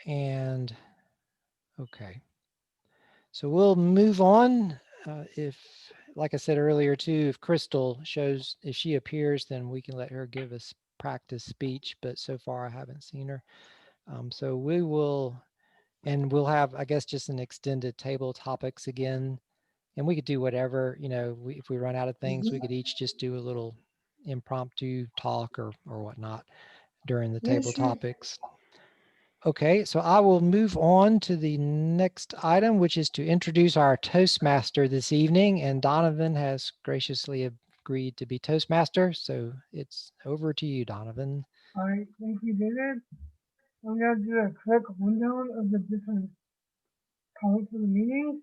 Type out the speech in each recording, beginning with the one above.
And okay, so we'll move on. If, like I said earlier too, if Crystal shows, if she appears, then we can let her give us practice speech, but so far I haven't seen her. So we will, and we'll have, I guess, just an extended table topics again, and we could do whatever, if we run out of things, we could each just do a little impromptu talk or whatnot during the Yeah, table sure. topics. Okay, so I will move on to the next item, which is to introduce our Toastmaster this evening. And Donovan has graciously agreed to be Toastmaster. So it's over to you, Donovan. All right, thank you, David. I'm going to do a quick rundown of the different parts of the meeting.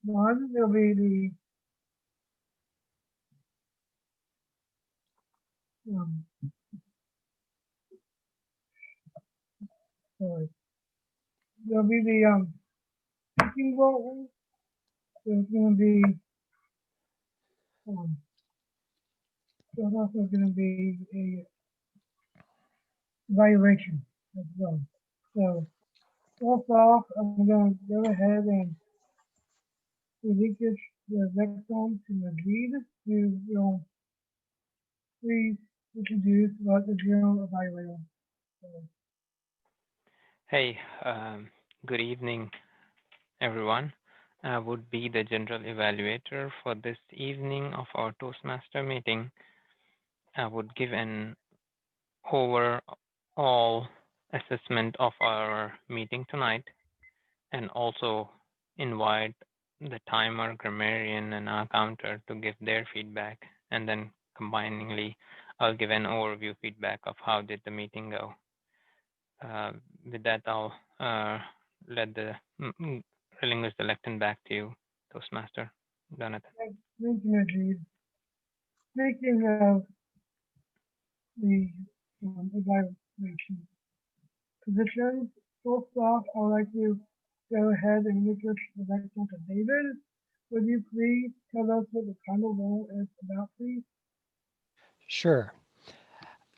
One, there'll be um, sorry, there'll be the speaking role. There's going to be, um, there's also going to be a evaluation as well. So, first off, I'm going to go ahead and relinquish the microphone to Majid, who will please introduce what the general evaluator is. Hey, good evening, everyone. I would be the general evaluator for this evening of our Toastmaster meeting. I would give an overall assessment of our meeting tonight and also invite the timer, grammarian, and our counter to give their feedback. And then combiningly, I'll give an overview feedback of how did the meeting go. With that, I'll let the relinquish the lectern back to you, Toastmaster Jonathan. Thank you, Majid. Speaking of the evaluation positions, first off, I would like to go ahead and introduce the lecture to David. Would you please tell us what the title role is about, please? Sure.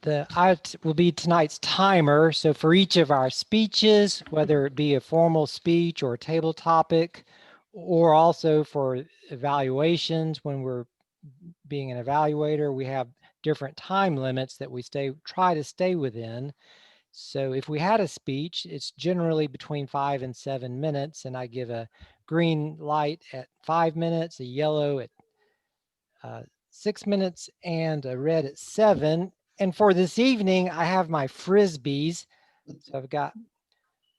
I will be tonight's timer. So for each of our speeches, whether it be a formal speech or a table topic, or also for evaluations when we're being an evaluator, we have different time limits that we try to stay within. So if we had a speech, it's generally between 5 and 7 minutes, and I give a green light at 5 minutes, a yellow at 6 minutes, and a red at 7. And for this evening, I have my frisbees. So I've got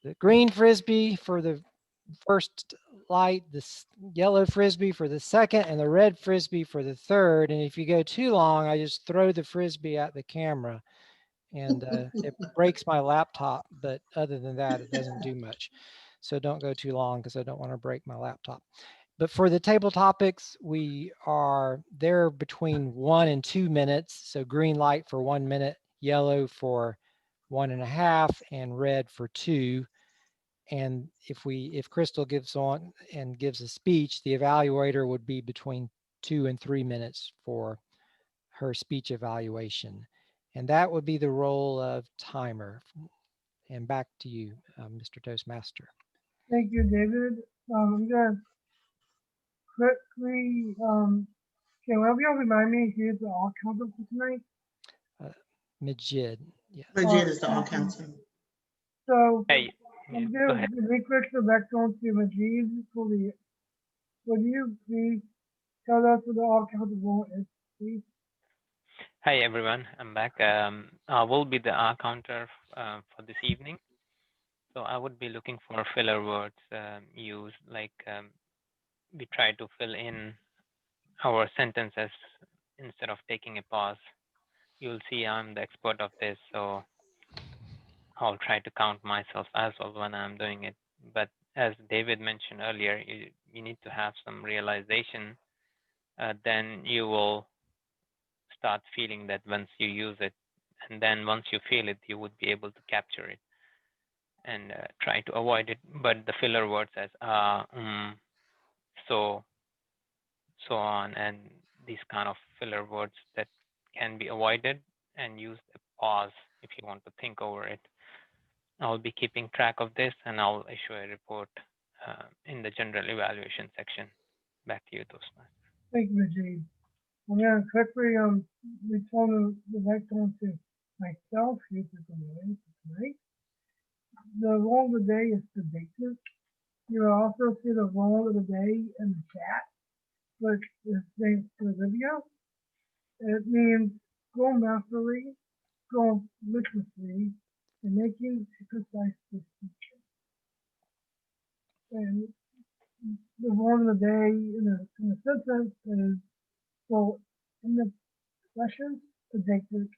the green frisbee for the first light, the yellow frisbee for the second, and the red frisbee for the third. And if you go too long, I just throw the frisbee at the camera, and it breaks my laptop. But other than that, it doesn't do much. So don't go too long because I don't want to break my laptop. But for the table topics, we are there between 1 and 2 minutes. So green light for 1 minute, yellow for 1.5, and red for 2. And if Crystal gives on and gives a speech, the evaluator would be between 2 and 3 minutes for her speech evaluation. And that would be the role of timer. And back to you, Mr. Toastmaster. Thank you, David. I'm going to quickly, can one of you remind me who's the all counsel for tonight? Uh, Majid, yes. Majid is the all Thank you. counsel. So, Hey, I'm go going ahead. to relinquish the microphone to Majid for the, would you please tell us what the all counsel role is, please? Hi, everyone. I'm back. I will be the R counter for this evening. So I would be looking for filler words used, like we try to fill in our sentences instead of taking a pause. You'll see I'm the expert of this, so I'll try to count myself as well when I'm doing it. But as David mentioned earlier, you need to have some realization. Then you will start feeling that once you use it, and then once you feel it, you would be able to capture it and try to avoid it. But the filler words as so, so on, and these kind of filler words that can be avoided, and use a pause if you want to think over it. I'll be keeping track of this, and I'll issue a report in the general evaluation section. Back to you, Toastmaster. Thank you, Majid. I'm going to quickly return the lectern to myself. Here's the domain for tonight. The role of the day is predictive. You will also see the role of the day in the chat, which is thanks to Olivia. It means go masterly, go rigorously, and making precise decisions. And the role of the day in the sentence is so in the questions, predictive,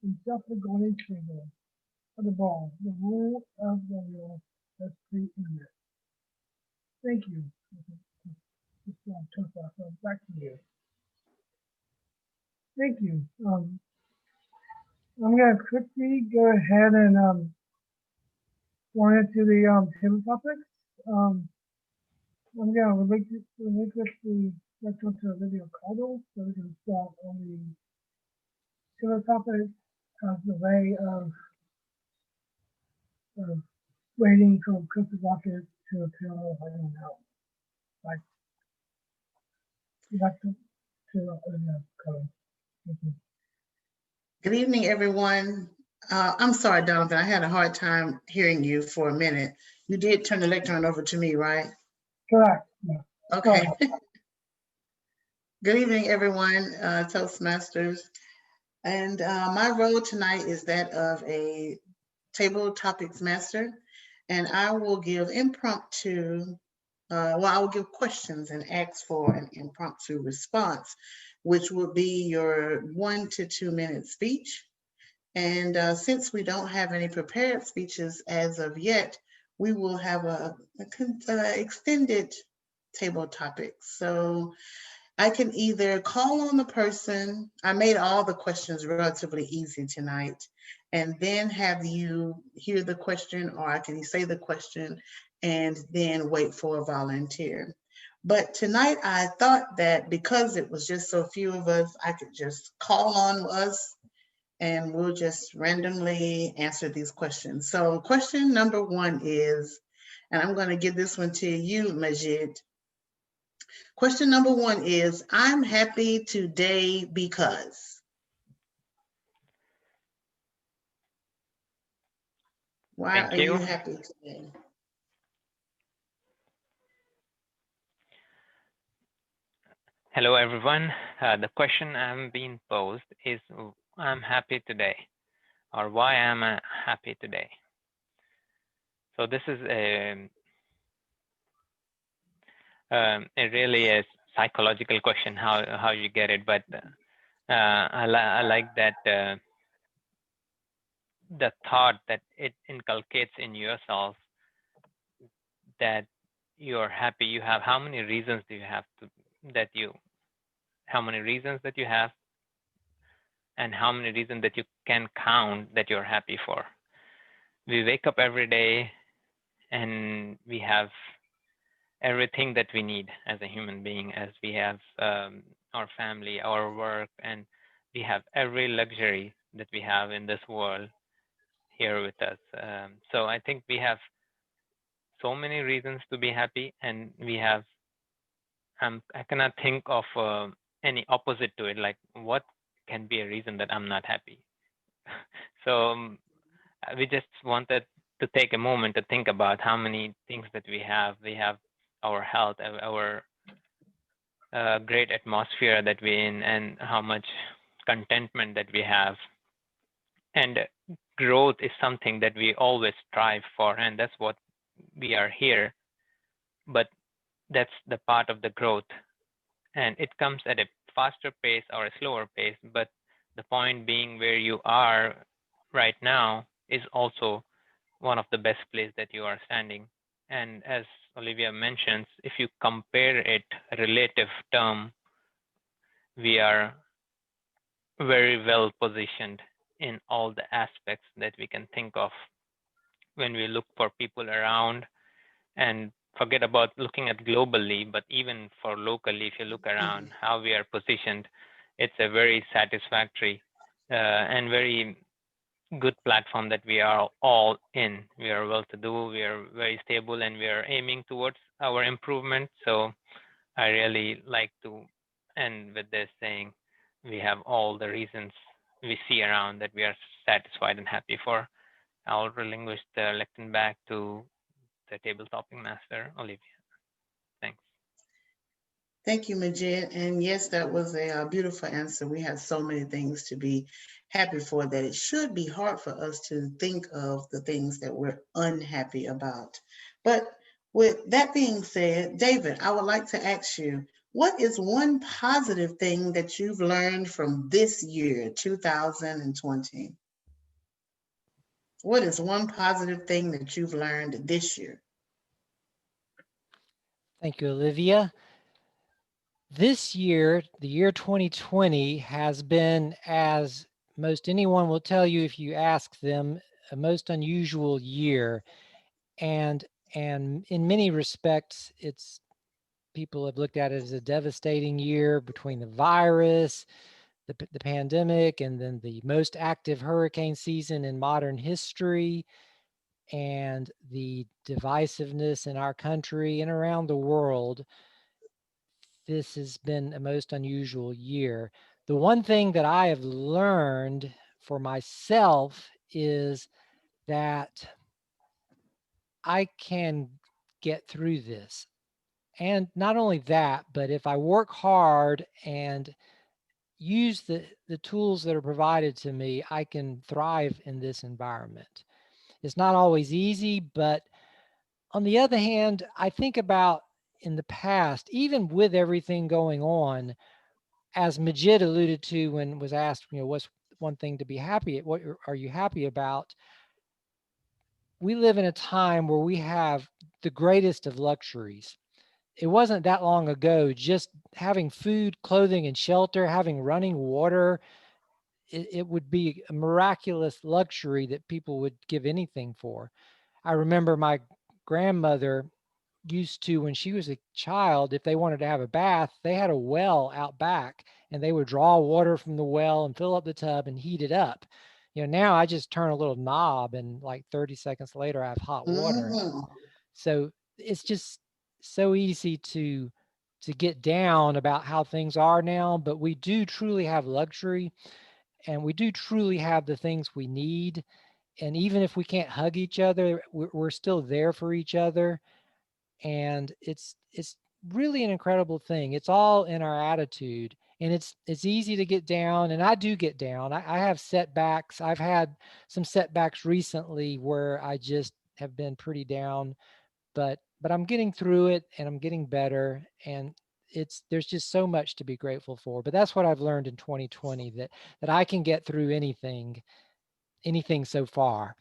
and self-regarding trigger of the ball, the rule of the wheel that's pre-internet. Thank you. Back to you. Thank you. I'm going to quickly go ahead and go into the table topics. I'm going to relinquish the lecture to Olivia Caldwell so we can start on the table topics as the way of waiting for Christopher Rocket to appear on the final now. Back to Olivia Caldwell. Thank you. Good evening, everyone. I'm sorry, Donovan, I had a hard time hearing you for a minute. You did turn the lectern over to me, right? Correct. Yeah. Okay. Good evening, everyone, Toastmasters. And my role tonight is that of a table topics master. And I will give impromptu, I will give questions and ask for an impromptu response, which will be your 1 to 2 minute speech. And since we don't have any prepared speeches as of yet, we will have a extended table topic. So I can either call on the person, I made all the questions relatively easy tonight, and then have you hear the question, or I can say the question and then wait for a volunteer. But tonight I thought that because it was just so few of us, I could just call on us and we'll just randomly answer these questions. So question number 1 is, and I'm going to give this one to you, Majid. Question number 1 is, I'm happy today because. Why Thank are you happy today? Hello, everyone. The question I'm being posed is, I'm happy today, or why am I happy today? So this is it really is psychological question, how you get it, but I like that the thought that it inculcates in yourself that you're happy. You have, how many reasons do you have how many reasons that you have, and how many reasons that you can count that you're happy for. We wake up every day and we have everything that we need as a human being, as we have our family, our work, and we have every luxury that we have in this world here with us. So I think we have so many reasons to be happy, and we have, I cannot think of any opposite to it, like what can be a reason that I'm not happy. So we just wanted to take a moment to think about how many things that we have. We have our health, our great atmosphere that we're in, and how much contentment that we have. And growth is something that we always strive for, and that's what we are here. But that's the part of the growth, and it comes at a faster pace or a slower pace. But the point being, where you are right now is also one of the best places that you are standing. And as Olivia mentions, if you compare it relative term, we are very well positioned in all the aspects that we can think of when we look for people around, and forget about looking at globally, but even for locally, if you look around how we are positioned, it's a very satisfactory and very good platform that we are all in. We are well to do, we are very stable, and we are aiming towards our improvement. So I really like to end with this saying we have all the reasons we see around that we are satisfied and happy for. I'll relinquish the lectern back to the table topping master, Olivia. Thanks. Thank you, Majid. And yes, that was a beautiful answer. We have so many things to be happy for that it should be hard for us to think of the things that we're unhappy about. But with that being said, David, I would like to ask you, what is one positive thing that you've learned from this year, 2020? What is one positive thing that you've learned this year? Thank you, Olivia. This year, the year 2020, has been, as most anyone will tell you if you ask them, a most unusual year. And in many respects, people have looked at it as a devastating year between the virus, the pandemic, and then the most active hurricane season in modern history, and the divisiveness in our country and around the world. This has been a most unusual year. The one thing that I have learned for myself is that I can get through this. And not only that, but if I work hard and use the tools that are provided to me, I can thrive in this environment. It's not always easy, but on the other hand, I think about in the past, even with everything going on, as Majid alluded to when was asked, what's one thing to be happy at? What are you happy about? We live in a time where we have the greatest of luxuries. It wasn't that long ago, just having food, clothing, and shelter, having running water, it would be a miraculous luxury that people would give anything for. I remember my grandmother used to, when she was a child, if they wanted to have a bath, they had a well out back and they would draw water from the well and fill up the tub and heat it up. Now I just turn a little knob and like 30 seconds later I have hot water. Mhm. So it's just so easy to get down about how things are now, but we do truly have luxury and we do truly have the things we need. And even if we can't hug each other, we're still there for each other. And it's really an incredible thing. It's all in our attitude, and it's easy to get down, and I do get down. I have setbacks. I've had some setbacks recently where I just have been pretty down, but I'm getting through it and I'm getting better, and there's just so much to be grateful for. But that's what I've learned in 2020, that I can get through anything so far,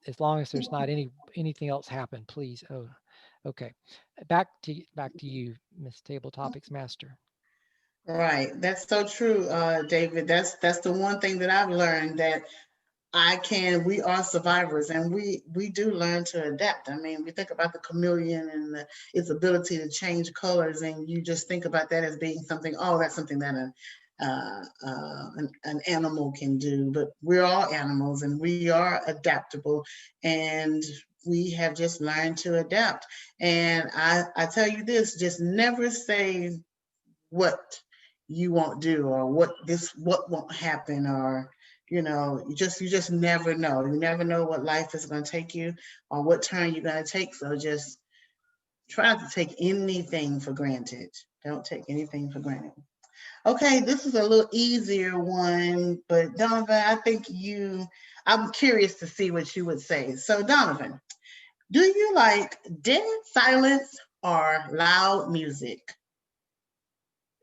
as long as there's not anything else happen, please. Oh, okay. Back to you, Miss Table Topics Master. Right. That's so true, David. That's the one thing that I've learned, that we are survivors, and we do learn to adapt. I mean, we think about the chameleon and its ability to change colors, and you just think about that as being something, oh, that's something that an animal can do. But we're all animals and we are adaptable, and we have just learned to adapt. And I tell you this, just never say what you won't do, or what won't happen, or you just never know. You never know what life is going to take you, or what turn you're going to take. So just try not to take anything for granted. Don't take anything for granted. Okay, this is a little easier one, but Donovan, I'm curious to see what you would say. So Donovan, do you like dead silence or loud music?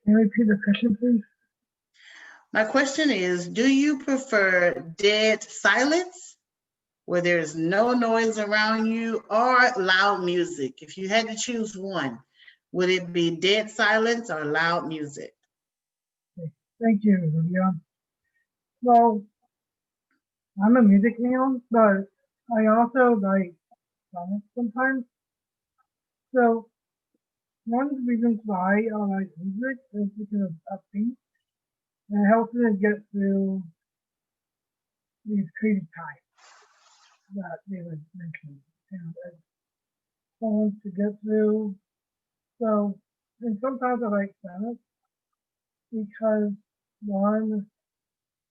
Can you repeat the question, please? My question is, do you prefer dead silence, where there's no noise around you, or loud music? If you had to choose one, would it be dead silence or loud music? Thank you, Olivia. Well, I'm a music man, but I also like silence sometimes. So one of the reasons why I like music is because of upbeat, and it helps me to get through these creative types that David mentioned, and it's fun to get through. So, and sometimes I like Senate because one,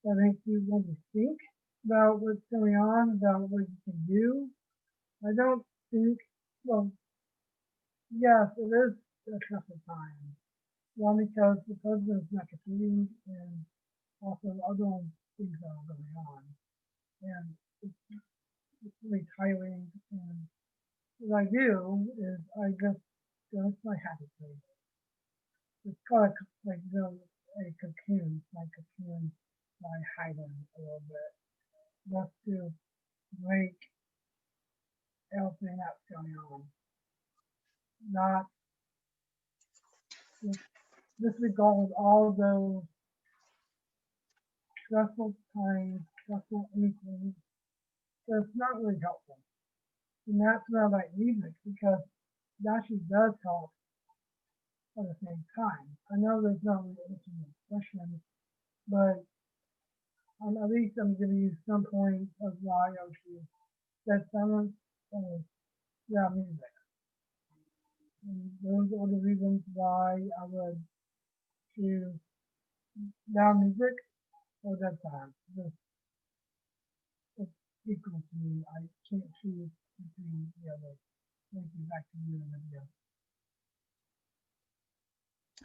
that makes you want to think about what's going on, about what you can do. I don't think, well, yes, it is a stressful time. One, because the president is not competing, and also other things that are going on. And it's really tiring. And what I do is I just go into my happy place. It's kind of like a cocoon, like cocoon, I hide in a little bit, just to break everything that's going on. Not disregard all those stressful times, stressful anything. So it's not really helpful. And that's why I like music, because it actually does help at the same time. I know there's not really answering the question, but at least I'm giving you some points of why I would choose that silence and music. And those are the reasons why I would choose music or that silence. It's equal to me. I can't choose between the other. Thank you. Back to you, Olivia.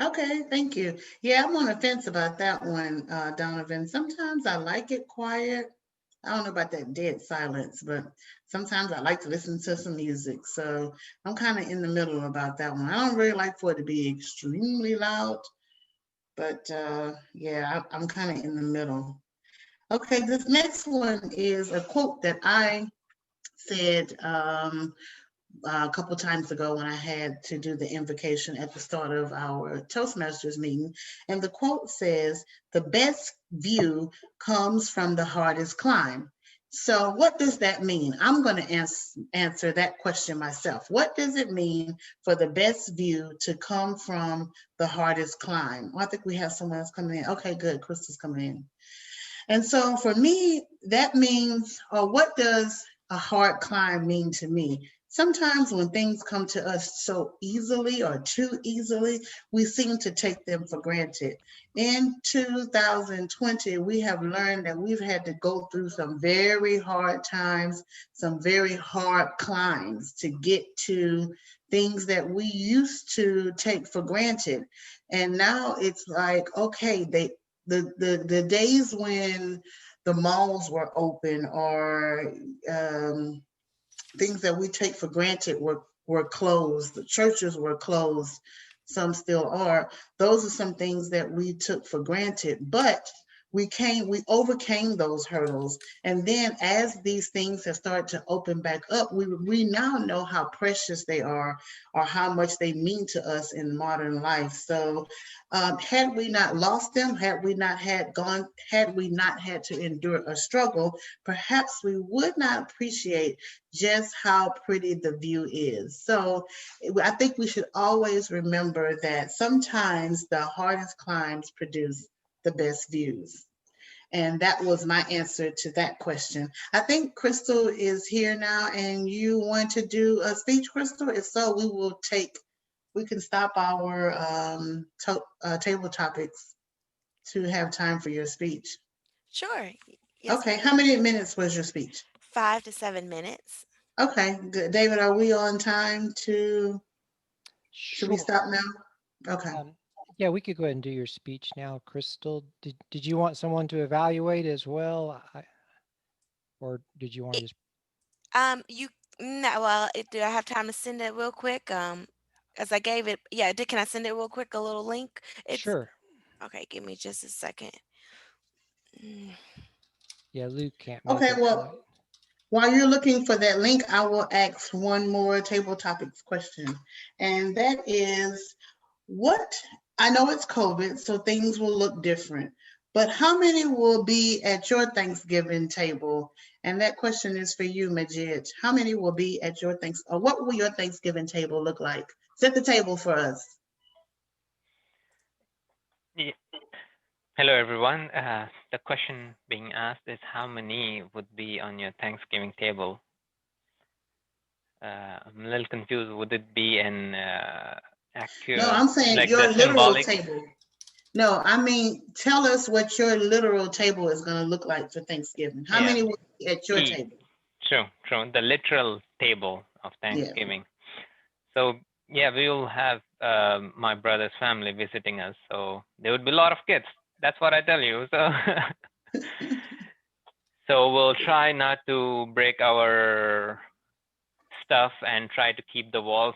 Okay, thank you. Yeah, I'm on the fence about that one, Donovan. Sometimes I like it quiet. I don't know about that dead silence, but sometimes I like to listen to some music. So I'm kind of in the middle about that one. I don't really like for it to be extremely loud, but yeah, I'm kind of in the middle. Okay, this next one is a quote that I said a couple times ago when I had to do the invocation at the start of our Toastmasters meeting. And the quote says, "The best view comes from the hardest climb." So what does that mean? I'm going to answer that question myself. What does it mean for the best view to come from the hardest climb? Well, I think we have someone else coming in. Okay, good. Crystal's coming in. And so for me, that means, or what does a hard climb mean to me? Sometimes when things come to us so easily or too easily, we seem to take them for granted. In 2020, we have learned that we've had to go through some very hard times, some very hard climbs to get to things that we used to take for granted. And now it's like, okay, the days when the malls were open or things that we take for granted were closed, the churches were closed, some still are. Those are some things that we took for granted, but we overcame those hurdles. And then as these things have started to open back up, we now know how precious they are or how much they mean to us in modern life. So had we not lost them, had we not had to endure a struggle, perhaps we would not appreciate just how pretty the view is. So I think we should always remember that sometimes the hardest climbs produce the best views. And that was my answer to that question. I think Crystal is here now, and you want to do a speech, Crystal? If so, we can stop our table topics to have time for your speech. Sure. Yes, Okay, ma'am. how many minutes was your speech? 5 to 7 minutes. Okay, good. David, are we on time should we Sure. stop now? Okay. Yeah, we could go ahead and do your speech now, Crystal. Did you want someone to evaluate as well? Or did you want to just... You no, well, do I have time to send it real quick? As I gave it, yeah, can I send it real quick? A little link. It's Sure. okay. Give me just a second. Yeah, Luke can't make Okay, it well, tonight. while you're looking for that link, I will ask one more table topics question. And that is, I know it's COVID, so things will look different, but how many will be at your Thanksgiving table? And that question is for you, Majid. How many will be at your or what will your Thanksgiving table look like? Set the table for us. Yeah. Hello, everyone. The question being asked is how many would be on your Thanksgiving table? I'm a little confused. Would it be an No, I'm saying like your the literal symbolic? table. No, I mean, tell us what your literal table is going to look like for Thanksgiving. How Yeah, many will be at your eat. table? True, true. The literal table of Yeah. Thanksgiving. So yeah, we will have my brother's family visiting us. So there would be a lot of kids. That's what I tell you. So so we'll try not to break our stuff and try to keep the walls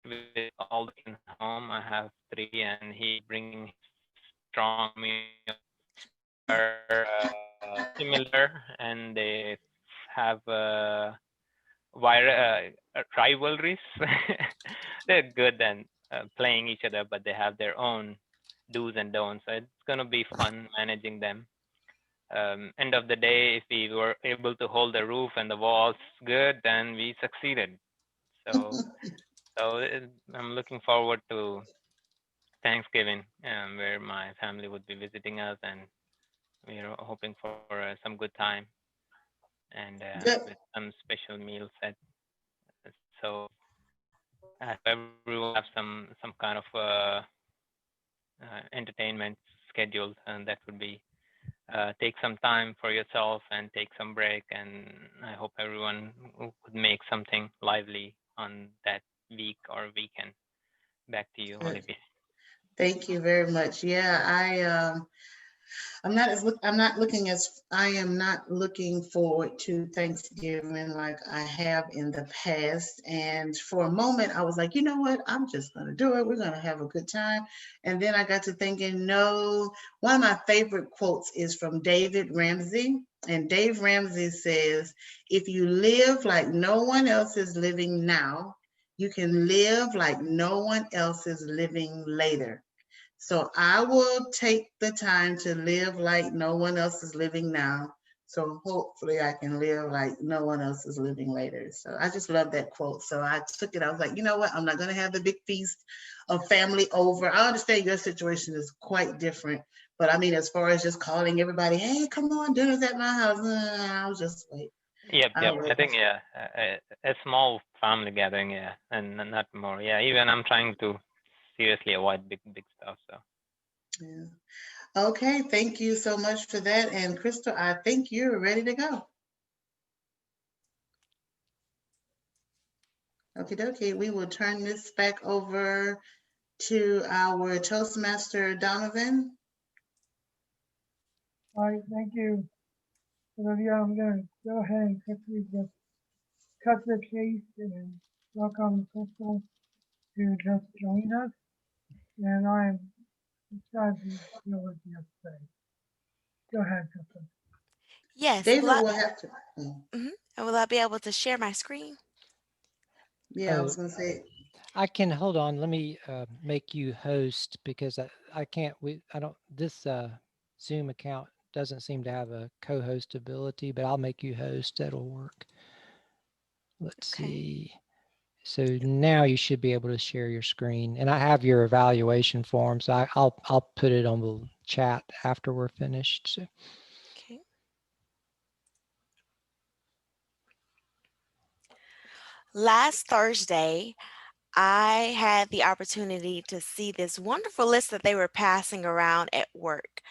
with all the kids at home. I have three, and he's bringing his strong army of who are similar, and they have rivalries. They're good and playing each other, but they have their own do's and don'ts. So it's gonna be fun managing them. End of the day, if we were able to hold the roof and the walls good, then we succeeded. So, I'm looking forward to Thanksgiving, where my family would be visiting us, and we're hoping for some good time and Good. with some special meals. So, I hope everyone will have some kind of entertainment scheduled, and that would be take some time for yourself and take some break. And I hope everyone would make something lively on that week or weekend. Back to you, Good. Olivia. Thank you very much. Yeah, I am not looking forward to Thanksgiving like I have in the past. And for a moment, I was like, you know what? I'm just going to do it. We're going to have a good time. And then I got to thinking, no, one of my favorite quotes is from David Ramsey. And Dave Ramsey says, if you live like no one else is living now, you can live like no one else is living later. So I will take the time to live like no one else is living now. So hopefully I can live like no one else is living later. So I just love that quote. So I took it. I was like, you know what? I'm not going to have the big feast of family over. I understand your situation is quite different. But I mean, as far as just calling everybody, hey, come on, dinner's at my house. I'll just wait. Yep, I'll yep. I wait. think yeah, a small family gathering, yeah, and not more. Yeah, even I'm trying to seriously avoid big stuff. So Yeah. Okay, thank you so much for that. And Crystal, I think you're ready to go. Okie dokie, we will turn this back over to our Toastmaster Donovan. All right, thank you, Olivia. I'm going to go ahead and quickly just cut the chase and welcome Crystal to just join us. And I'm excited to hear what you have to say. Go ahead, Crystal. Yes. David will have to. Will I be able to share my screen? Yeah, I was going to say. I can hold on. Let me make you host because I can't. I don't. This Zoom account doesn't seem to have a co-host ability, but I'll make you host. That'll work. Let's Okay. see. So now you should be able to share your screen, and I have your evaluation form, so I'll put it on the chat after we're finished. So. Okay. Last Thursday, I had the opportunity to see this wonderful list that they were passing around at work.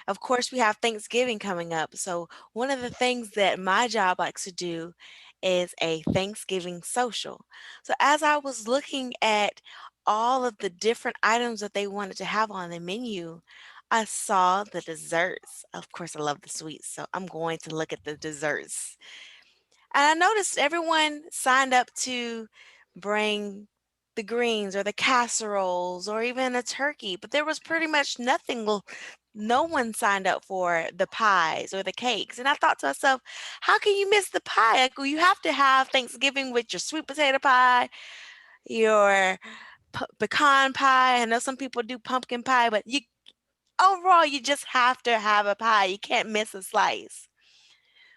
Of course, we have Thanksgiving coming up. So, one of the things that my job likes to do is a Thanksgiving social. So, as I was looking at all of the different items that they wanted to have on the menu, I saw the desserts. Of course, I love the sweets. So, I'm going to look at the desserts. And I noticed everyone signed up to bring the greens or the casseroles or even a turkey, but there was pretty much nothing. No one signed up for the pies or the cakes. And I thought to myself, how can you miss the pie? Like, well, you have to have Thanksgiving with your sweet potato pie, your pecan pie. I know some people do pumpkin pie, but you overall, you just have to have a pie. You can't miss a slice.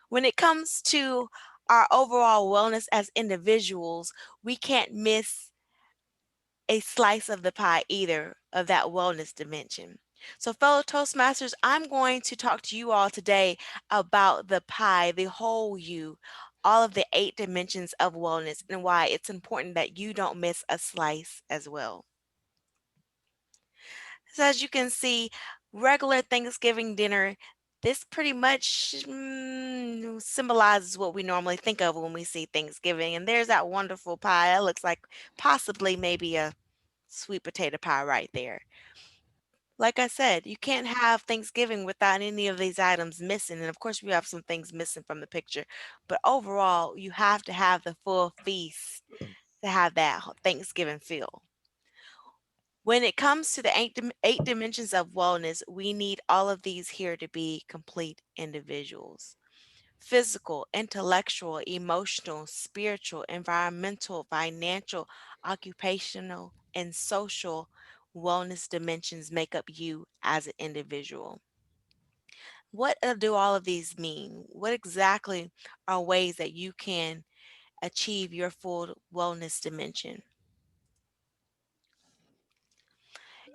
When it comes to our overall wellness as individuals, we can't miss a slice of the pie either of that wellness dimension. So, fellow Toastmasters, I'm going to talk to you all today about the pie, the whole you, all of the 8 dimensions of wellness, and why it's important that you don't miss a slice as well. So, as you can see, regular Thanksgiving dinner, this pretty much symbolizes what we normally think of when we see Thanksgiving. And there's that wonderful pie. That looks like possibly maybe a sweet potato pie right there. Like I said, you can't have Thanksgiving without any of these items missing. And of course, we have some things missing from the picture. But overall, you have to have the full feast to have that Thanksgiving feel. When it comes to the 8 dimensions of wellness, we need all of these here to be complete individuals. Physical, intellectual, emotional, spiritual, environmental, financial, occupational, and social wellness dimensions make up you as an individual. What do all of these mean? What exactly are ways that you can achieve your full wellness dimension?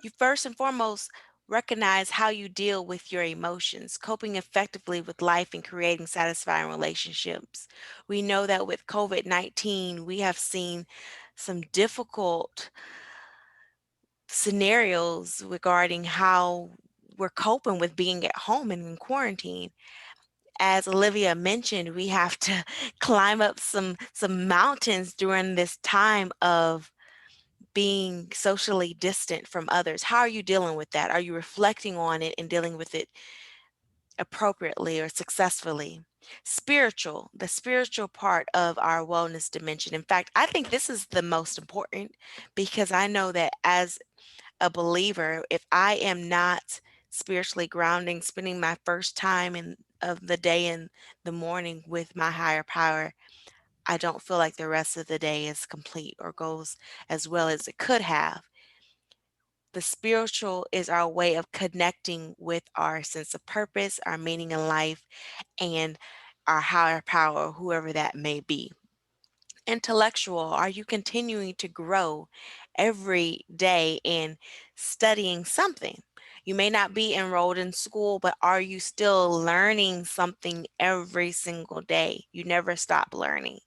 You first and foremost recognize how you deal with your emotions, coping effectively with life and creating satisfying relationships. We know that with COVID-19, we have seen some difficult scenarios regarding how we're coping with being at home and in quarantine. As Olivia mentioned, we have to climb up some mountains during this time of being socially distant from others. How are you dealing with that? Are you reflecting on it and dealing with it appropriately or successfully? Spiritual, the spiritual part of our wellness dimension. In fact, I think this is the most important because I know that as a believer, if I am not spiritually grounding, spending my first time in of the day in the morning with my higher power, I don't feel like the rest of the day is complete or goes as well as it could have. The spiritual is our way of connecting with our sense of purpose, our meaning in life, and our higher power, whoever that may be. Intellectual, are you continuing to grow every day in studying something? You may not be enrolled in school, but are you still learning something every single day? You never stop learning.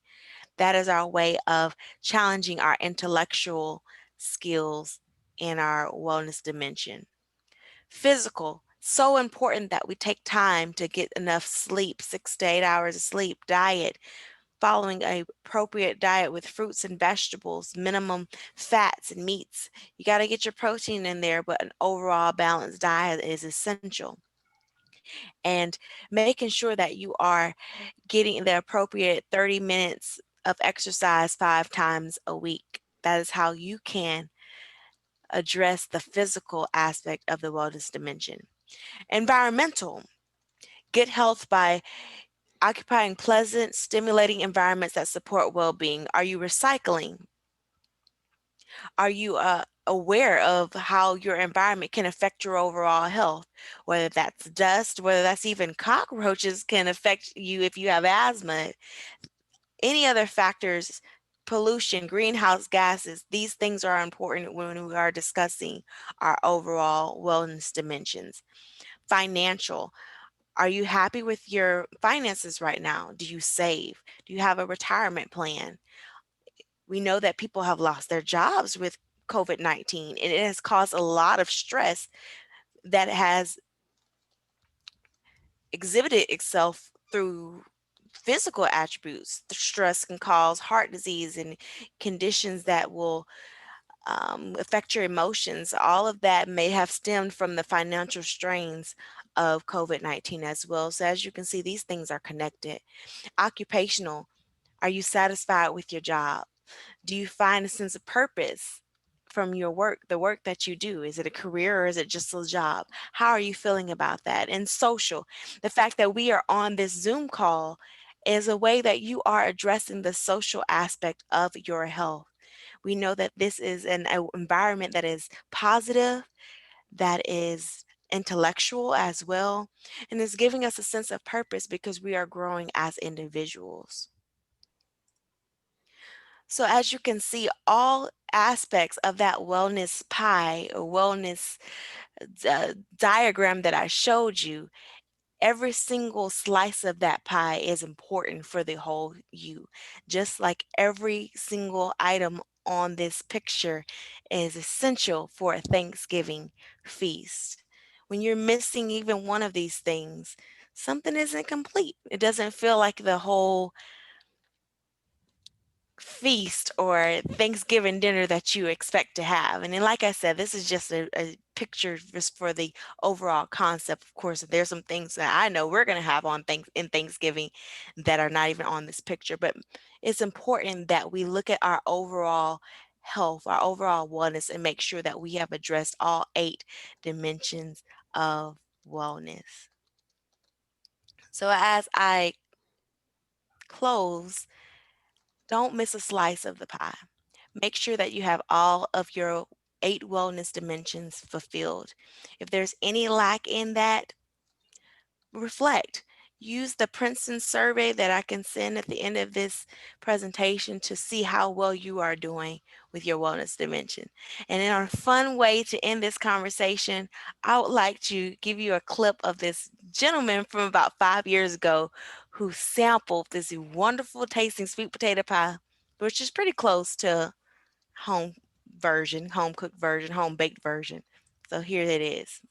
That is our way of challenging our intellectual skills in our wellness dimension. Physical, so important that we take time to get enough sleep, 6 to 8 hours of sleep, diet, following a appropriate diet with fruits and vegetables, minimum fats and meats. You got to get your protein in there, but an overall balanced diet is essential. And making sure that you are getting the appropriate 30 minutes of exercise 5 times a week. That is how you can address the physical aspect of the wellness dimension. Environmental, get health by occupying pleasant, stimulating environments that support well being. Are you recycling? Are you aware of how your environment can affect your overall health? Whether that's dust, whether that's even cockroaches can affect you if you have asthma. Any other factors, pollution, greenhouse gases, these things are important when we are discussing our overall wellness dimensions. Financial, are you happy with your finances right now? Do you save? Do you have a retirement plan? We know that people have lost their jobs with COVID-19, and it has caused a lot of stress that has exhibited itself through physical attributes. The stress can cause heart disease and conditions that will affect your emotions. All of that may have stemmed from the financial strains of COVID-19 as well. So, as you can see, these things are connected. Occupational, are you satisfied with your job? Do you find a sense of purpose from your work, the work that you do? Is it a career or is it just a job? How are you feeling about that? And social, the fact that we are on this Zoom call is a way that you are addressing the social aspect of your health. We know that this is an environment that is positive, that is intellectual as well, and is giving us a sense of purpose because we are growing as individuals. So as you can see, all aspects of that wellness pie or wellness diagram that I showed you, every single slice of that pie is important for the whole you. Just like every single item on this picture is essential for a Thanksgiving feast. When you're missing even one of these things, something isn't complete. It doesn't feel like the whole feast or Thanksgiving dinner that you expect to have. And then, like I said, this is just a picture just for the overall concept. Of course, there's some things that I know we're going to have on in Thanksgiving that are not even on this picture, but it's important that we look at our overall health, our overall wellness, and make sure that we have addressed all 8 dimensions of wellness. So as I close, don't miss a slice of the pie. Make sure that you have all of your 8 wellness dimensions fulfilled. If there's any lack in that, reflect. Use the Princeton survey that I can send at the end of this presentation to see how well you are doing with your wellness dimension. And in a fun way to end this conversation, I would like to give you a clip of this gentleman from about 5 years ago who sampled this wonderful tasting sweet potato pie, which is pretty close to home version, home cooked version, home baked version. So here it is.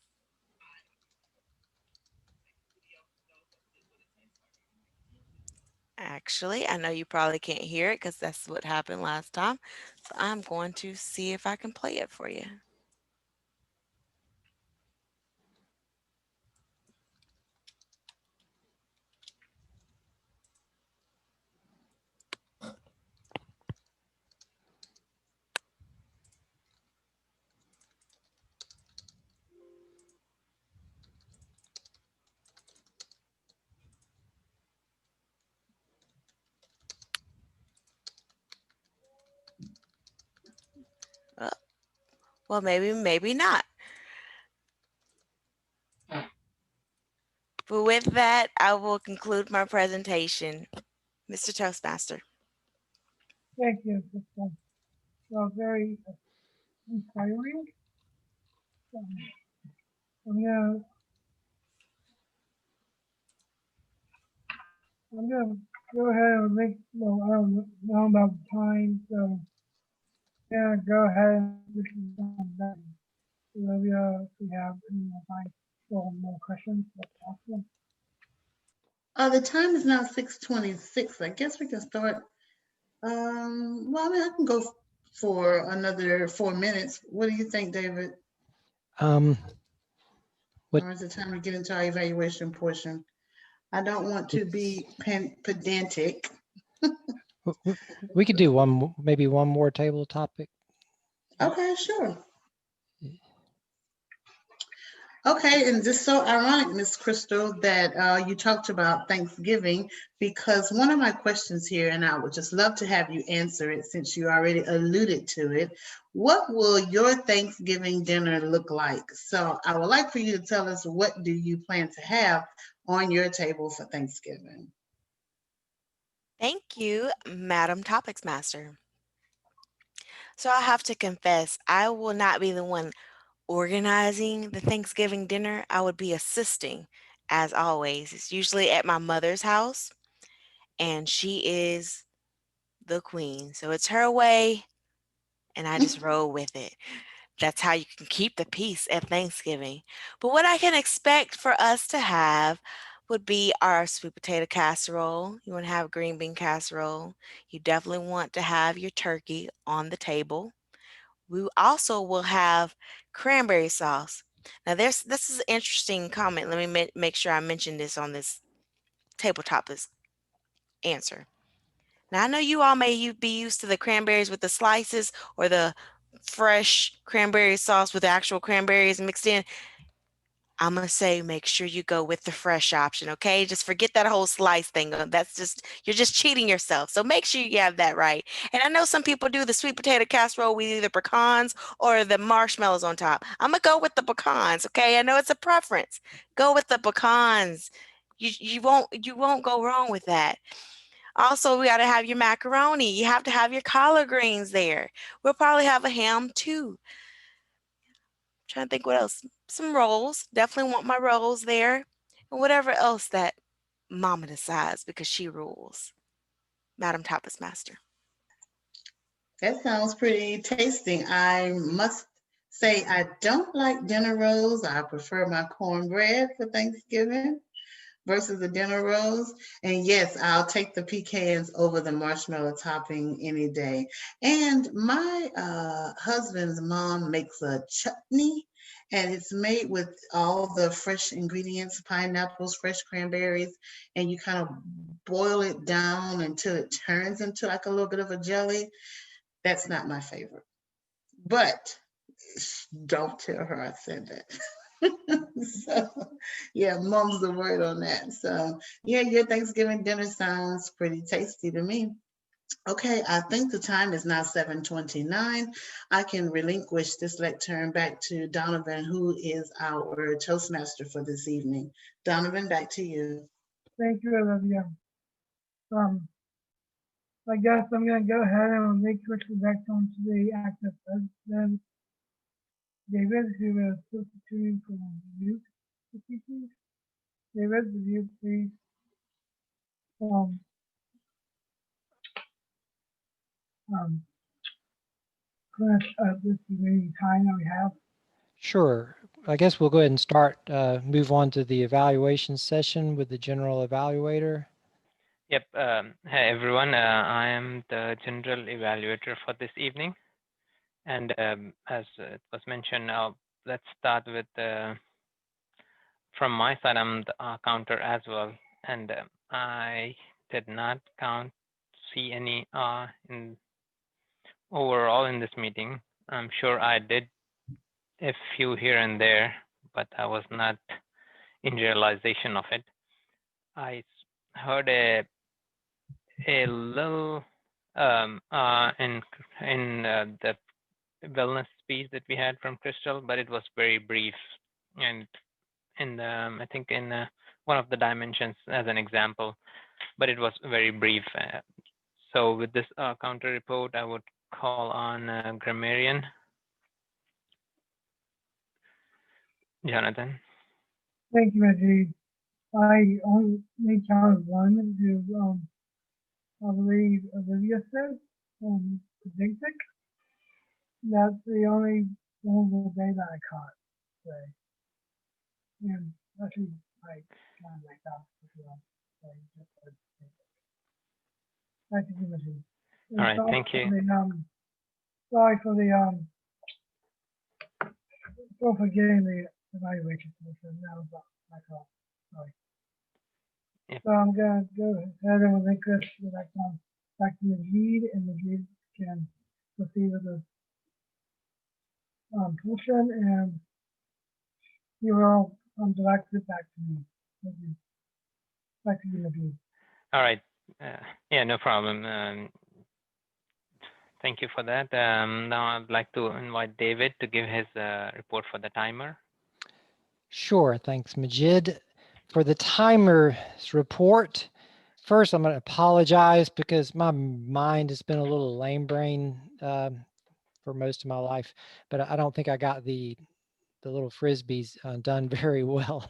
Actually, I know you probably can't hear it because that's what happened last time. So I'm going to see if I can play it for you. Uh, well, maybe not. But with that, I will conclude my presentation. Mr. Toastmaster. Thank you. This was very inspiring. Um, I'm gonna go ahead and make. Well, I don't know about the time, so yeah, go ahead. This is done. Olivia, if we have any more time for more questions, that's awesome. The time is now 6:26. I guess we can start. Well, I mean, I can go for another 4 minutes. What do you think, David? What Or is it time to get into our evaluation portion? I don't want to be pedantic. we could do maybe one more table topic. Okay, sure. Okay, and just so ironic, Miss Crystal, that you talked about Thanksgiving, because one of my questions here, and I would just love to have you answer it since you already alluded to it. What will your Thanksgiving dinner look like? So I would like for you to tell us, what do you plan to have on your table for Thanksgiving? Thank you, Madam Topics Master. So I have to confess, I will not be the one organizing the Thanksgiving dinner. I would be assisting, as always. It's usually at my mother's house, and she is the queen. So it's her way, and I just roll with it. That's how you can keep the peace at Thanksgiving. But what I can expect for us to have would be our sweet potato casserole. You want to have green bean casserole. You definitely want to have your turkey on the table. We also will have cranberry sauce. Now, this is an interesting comment. Let me make sure I mention this on this tabletop answer. Now, I know you all may be used to the cranberries with the slices or the fresh cranberry sauce with the actual cranberries mixed in. I'm going to say make sure you go with the fresh option, okay? Just forget that whole slice thing. That's just, you're just cheating yourself. So make sure you have that right. And I know some people do the sweet potato casserole with either pecans or the marshmallows on top. I'm going to go with the pecans, okay? I know it's a preference. Go with the pecans. You won't go wrong with that. Also, we got to have your macaroni. You have to have your collard greens there. We'll probably have a ham too. Trying to think what else. some rolls. Definitely want my rolls there. And whatever else that Mama decides because she rules. Madam Tapas Master. That sounds pretty tasty. I must say I don't like dinner rolls. I prefer my cornbread for Thanksgiving versus the dinner rolls. And yes, I'll take the pecans over the marshmallow topping any day. And my husband's mom makes a chutney, and it's made with all the fresh ingredients, pineapples, fresh cranberries, and you kind of boil it down until it turns into like a little bit of a jelly. That's not my favorite. But don't tell her I said that. So, yeah, mom's the word on that. So, yeah, your Thanksgiving dinner sounds pretty tasty to me. Okay, I think the time is now 7:29. I can relinquish this lectern back to Donovan, who is our Toastmaster for this evening. Donovan, back to you. Thank you, Olivia. I guess I'm going to go ahead and relinquish the next one to the active president, David, who is substituting for youth species. David, would you please finish up this remaining time that we have? Sure. I guess we'll go ahead and start, move on to the evaluation session with the general evaluator. Yep. Hey, everyone. I am the general evaluator for this evening. And as it was mentioned, let's start with from my side, I'm the counter as well. And I did not see any in overall in this meeting. I'm sure I did a few here and there, but I was not in realization of it. I heard a little in the wellness speech that we had from Crystal, but it was very brief, and in I think in one of the dimensions as an example, but it was very brief. So with this counter report, I would call on grammarian Jonathan. Thank you, Majid. I only counted one who I believe Olivia said, pedantic. That's the only one of the day that I caught today. And actually, I kind of like that as well. So just thank you, Majid. All right, thank you. Sorry for the for forgetting the evaluation session. That was my fault. Sorry. Yep. So I'm gonna go ahead and relinquish the next one back to Majid, and Majid can proceed with the portion, and you will direct it back to me. Thank you. Back to you, Majid. All right. Yeah, no problem. Thank you for that. Now I'd like to invite David to give his report for the timer. Sure. Thanks, Majid. For the timer's report, first I'm going to apologize because my mind has been a little lame brain for most of my life, but I don't think I got the little frisbees done very well.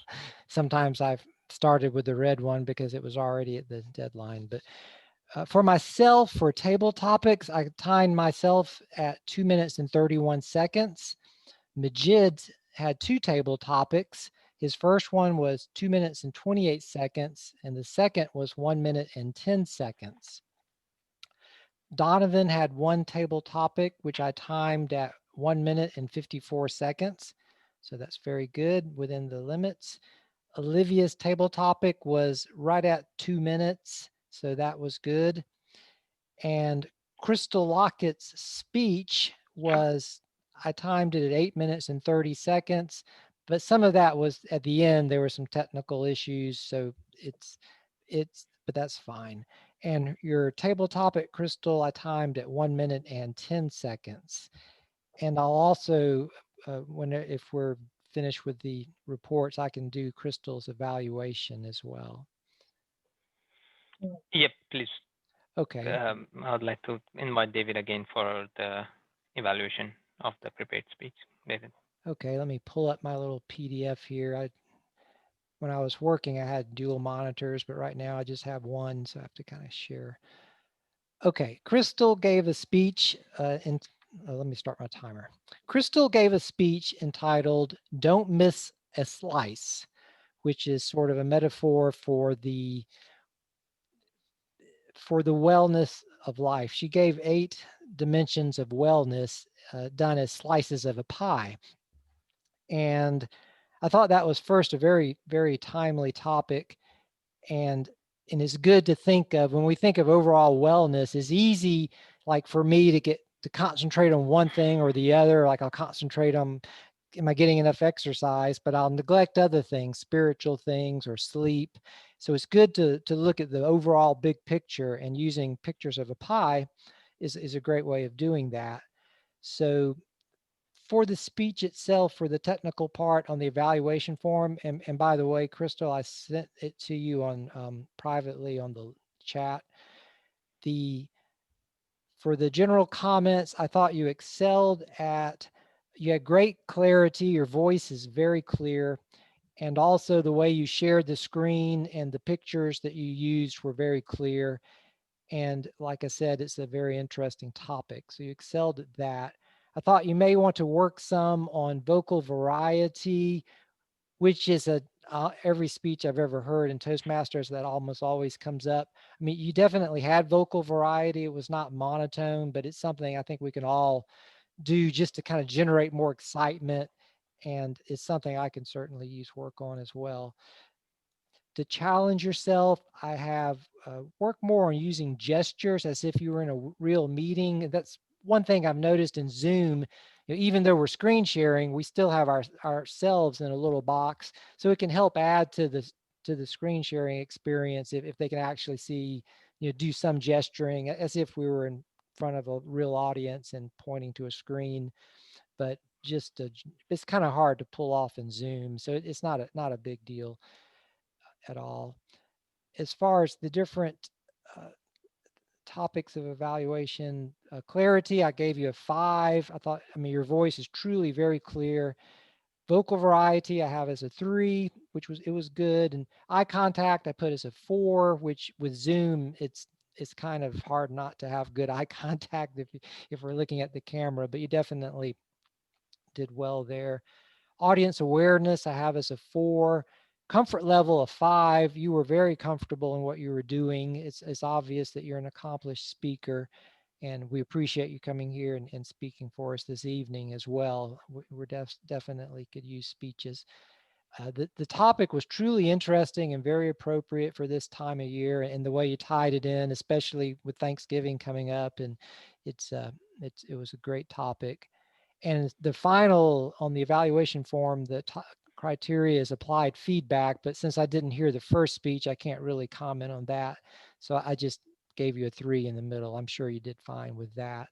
Sometimes I've started with the red one because it was already at the deadline. But for myself, for table topics, I timed myself at 2 minutes and 31 seconds. Majid had 2 table topics. His first one was 2 minutes and 28 seconds, and the second was 1 minute and 10 seconds. Donovan had 1 table topic, which I timed at 1 minute and 54 seconds. So that's very good within the limits. Olivia's table topic was right at 2 minutes. So that was good. And Crystal Lockett's speech was, I timed it at 8 minutes and 30 seconds, but some of that was at the end, there were some technical issues. So but that's fine. And your table topic, Crystal, I timed at 1 minute and 10 seconds. And I'll also, if we're finished with the reports, I can do Crystal's evaluation as well. Yep, please. Okay. I would like to invite David again for the evaluation of the prepared speech. David. Okay, let me pull up my little PDF here. When I was working, I had dual monitors, but right now I just have one, so I have to kind of share. Okay, Crystal gave a speech let me start my timer. Crystal gave a speech entitled "Don't Miss a Slice," which is sort of a metaphor for the wellness of life. She gave 8 dimensions of wellness done as slices of a pie. And I thought that was first a very, very timely topic. And it's good to think of when we think of overall wellness. It's easy, like for me, to concentrate on one thing or the other. Like I'll concentrate on, am I getting enough exercise? But I'll neglect other things, spiritual things or sleep. So it's good to look at the overall big picture, and using pictures of a pie is a great way of doing that. So for the speech itself, for the technical part on the evaluation form, and by the way, Crystal, I sent it to you on privately on the chat. For the general comments, I thought you excelled you had great clarity. Your voice is very clear. And also the way you shared the screen and the pictures that you used were very clear. And like I said, it's a very interesting topic. So you excelled at that. I thought you may want to work some on vocal variety, which is every speech I've ever heard in Toastmasters that almost always comes up. I mean, you definitely had vocal variety. It was not monotone, but it's something I think we can all do just to kind of generate more excitement. And it's something I can certainly use work on as well. To challenge yourself, I have worked more on using gestures as if you were in a real meeting. That's one thing I've noticed in Zoom. Even though we're screen sharing, we still have ourselves in a little box, so it can help add to the screen sharing experience if they can actually see, do some gesturing as if we were in front of a real audience and pointing to a screen. But it's kind of hard to pull off in Zoom, so it's not a big deal at all. As far as the different topics of evaluation, clarity, I gave you a 5. I mean, your voice is truly very clear. Vocal variety, I have as a 3, it was good. And eye contact, I put as a 4, which with Zoom, it's kind of hard not to have good eye contact if we're looking at the camera, but you definitely did well there. Audience awareness, I have as a 4. Comfort level of 5. You were very comfortable in what you were doing. It's obvious that you're an accomplished speaker, and we appreciate you coming here and speaking for us this evening as well. We're definitely could use speeches. The topic was truly interesting and very appropriate for this time of year, and the way you tied it in, especially with Thanksgiving coming up, and it was a great topic. And the final on the evaluation form, the criteria is applied feedback, but since I didn't hear the first speech, I can't really comment on that. So I just gave you a 3 in the middle. I'm sure you did fine with that.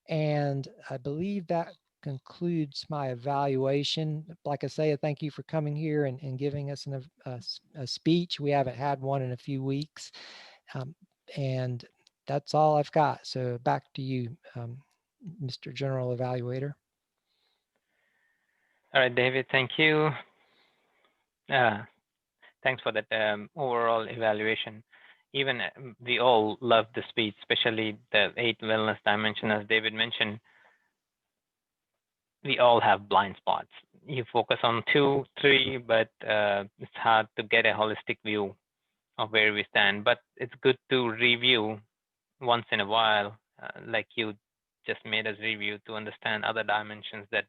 And I believe that concludes my evaluation. Like I say, thank you for coming here and giving us a speech. We haven't had one in a few weeks. And that's all I've got. So back to you, Mr. General Evaluator. All right, David, thank you. Thanks for that overall evaluation. Even we all love the speech, especially the 8 wellness dimension, as David mentioned. We all have blind spots. You focus on 2, 3, but it's hard to get a holistic view of where we stand. But it's good to review once in a while, like you just made us review, to understand other dimensions that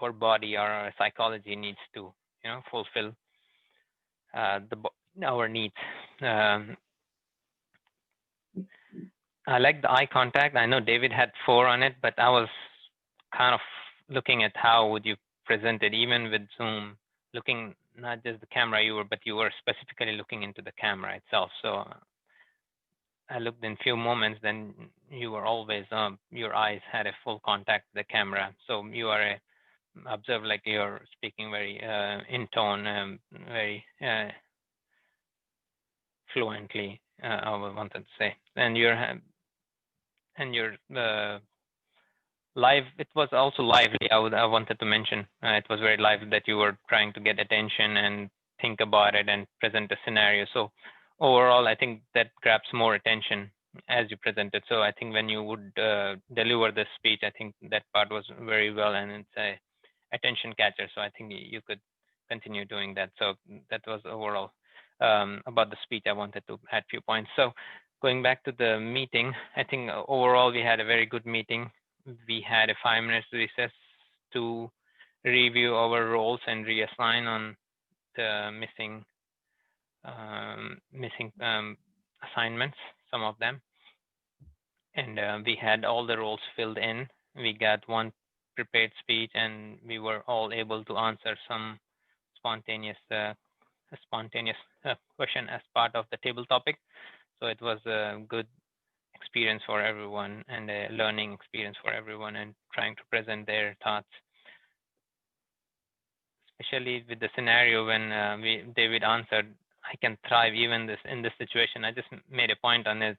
our body or our psychology needs to, fulfill our needs. I like the eye contact. I know David had 4 on it, but I was kind of looking at how would you present it, even with Zoom, looking not just the camera but you were specifically looking into the camera itself. So I looked in few moments, then you were always, your eyes had a full contact with the camera. So you are observe like you're speaking very in tone, very fluently, I wanted to say. And your live. It was also lively. I wanted to mention it was very lively that you were trying to get attention and think about it and present a scenario. So overall, I think that grabs more attention as you present it. So I think when you would deliver the speech, I think that part was very well, and it's a attention catcher. So I think you could continue doing that. So that was overall about the speech. I wanted to add a few points. So going back to the meeting, I think overall we had a very good meeting. We had a 5 minutes recess to review our roles and reassign on the missing assignments, some of them. And we had all the roles filled in. We got one prepared speech, and we were all able to answer some spontaneous question as part of the table topic. So it was a good experience for everyone and a learning experience for everyone, and trying to present their thoughts, especially with the scenario when David answered, "I can thrive even in this situation." I just made a point on it,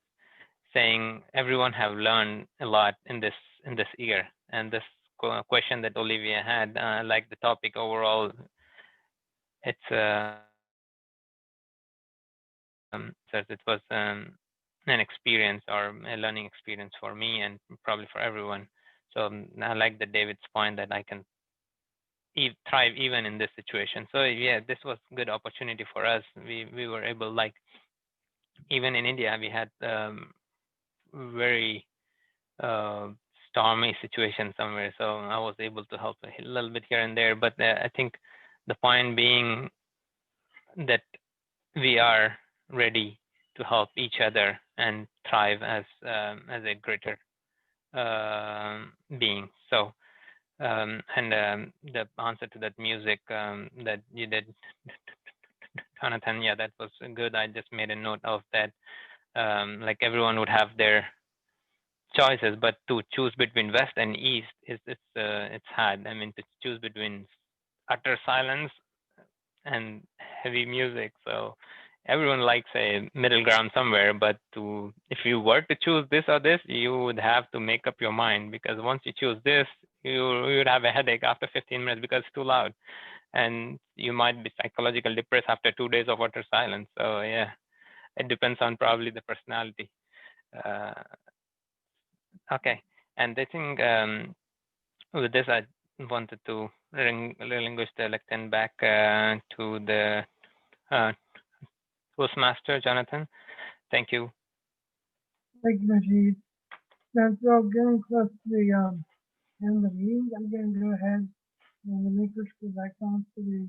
saying everyone have learned a lot in this year, and this question that Olivia had, like the topic overall, it's it was an experience or a learning experience for me and probably for everyone. So I like the David's point that I can thrive even in this situation. So yeah, this was good opportunity for us. We were able, like, even in India, we had very stormy situation somewhere. So I was able to help a little bit here and there. But I think the point being that we are ready to help each other and thrive as a greater being. So and the answer to that music that you did, Jonathan, yeah, that was good. I just made a note of that. Like everyone would have their choices, but to choose between west and east it's hard. I mean, to choose between utter silence and heavy music. So everyone likes a middle ground somewhere, but if you were to choose this or this, you would have to make up your mind, because once you choose this, you would have a headache after 15 minutes because it's too loud, and you might be psychologically depressed after 2 days of utter silence. So yeah, it depends on probably the personality. Uh, okay, and I think with this, I wanted to relinquish the lectern back to the Toastmaster, Jonathan. Thank you. Thank you, Majid. Now, so getting close to the end of the meeting, I'm going to go ahead and relinquish the baton to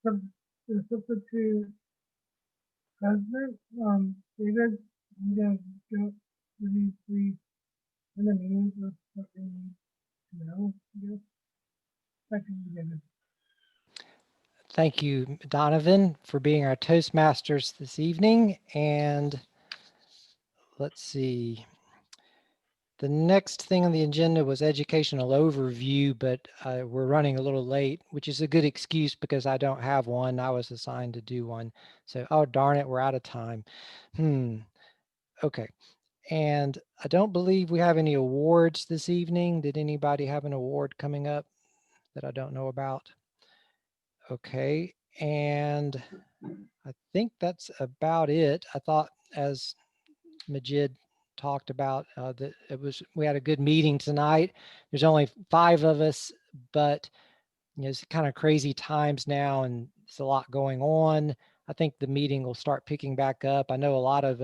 the substitute president. David, I'm going to go with these three in the meeting with what we need to know. I guess. Thank you, David. Thank you, Donovan, for being our Toastmasters this evening. And let's see. The next thing on the agenda was educational overview, but we're running a little late, which is a good excuse because I don't have one. I was assigned to do one. So, oh, darn it, we're out of time. Okay. And I don't believe we have any awards this evening. Did anybody have an award coming up that I don't know about? Okay. And I think that's about it. I thought, as Majid talked about, that we had a good meeting tonight. There's only 5 of us, but it's kind of crazy times now, and it's a lot going on. I think the meeting will start picking back up. I know a lot of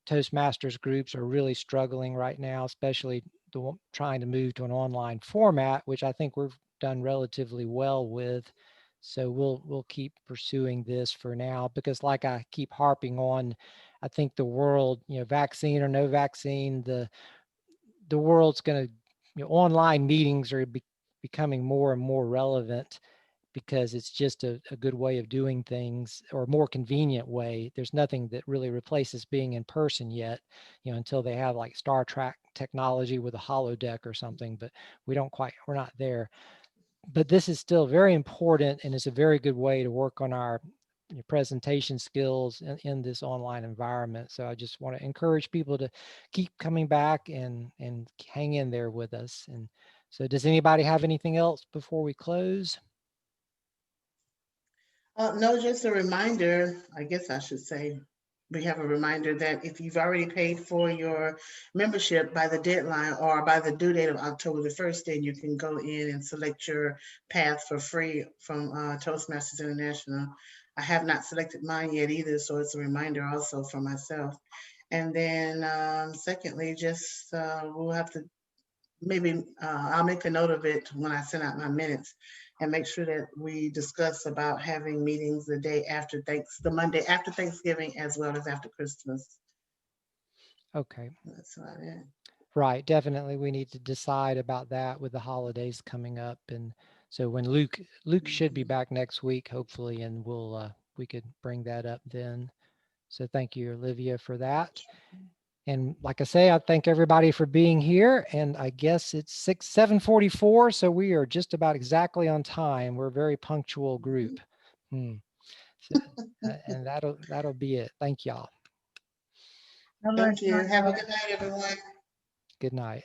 Toastmasters groups are really struggling right now, especially trying to move to an online format, which I think we've done relatively well with. So we'll keep pursuing this for now, because like I keep harping on, I think the world, vaccine or no vaccine, the world's going to, online meetings are becoming more and more relevant, because it's just a good way of doing things, or a more convenient way. There's nothing that really replaces being in person yet, until they have like Star Trek technology with a holodeck or something, but we're not there. But this is still very important, and it's a very good way to work on our your presentation skills in this online environment. So I just want to encourage people to keep coming back and hang in there with us. And so does anybody have anything else before we close? No, just a reminder, I guess I should say, we have a reminder that if you've already paid for your membership by the deadline or by the due date of October the 1st, then you can go in and select your path for free from Toastmasters International. I have not selected mine yet either, so it's a reminder also for myself. And then secondly, just we'll have to maybe I'll make a note of it when I send out my minutes and make sure that we discuss about having meetings the day after the Monday after Thanksgiving, as well as after Christmas. Okay. That's about it. Right. Definitely. We need to decide about that with the holidays coming up. And so when Luke should be back next week, hopefully, and we could bring that up then. So thank you, Olivia, for that. And like I say, I thank everybody for being here. And I guess it's 7:44, so we are just about exactly on time. We're a very punctual group. So, and that'll be it. Thank y'all. Have a Thank nice you. night, Have a guys. good night, everyone. Good night.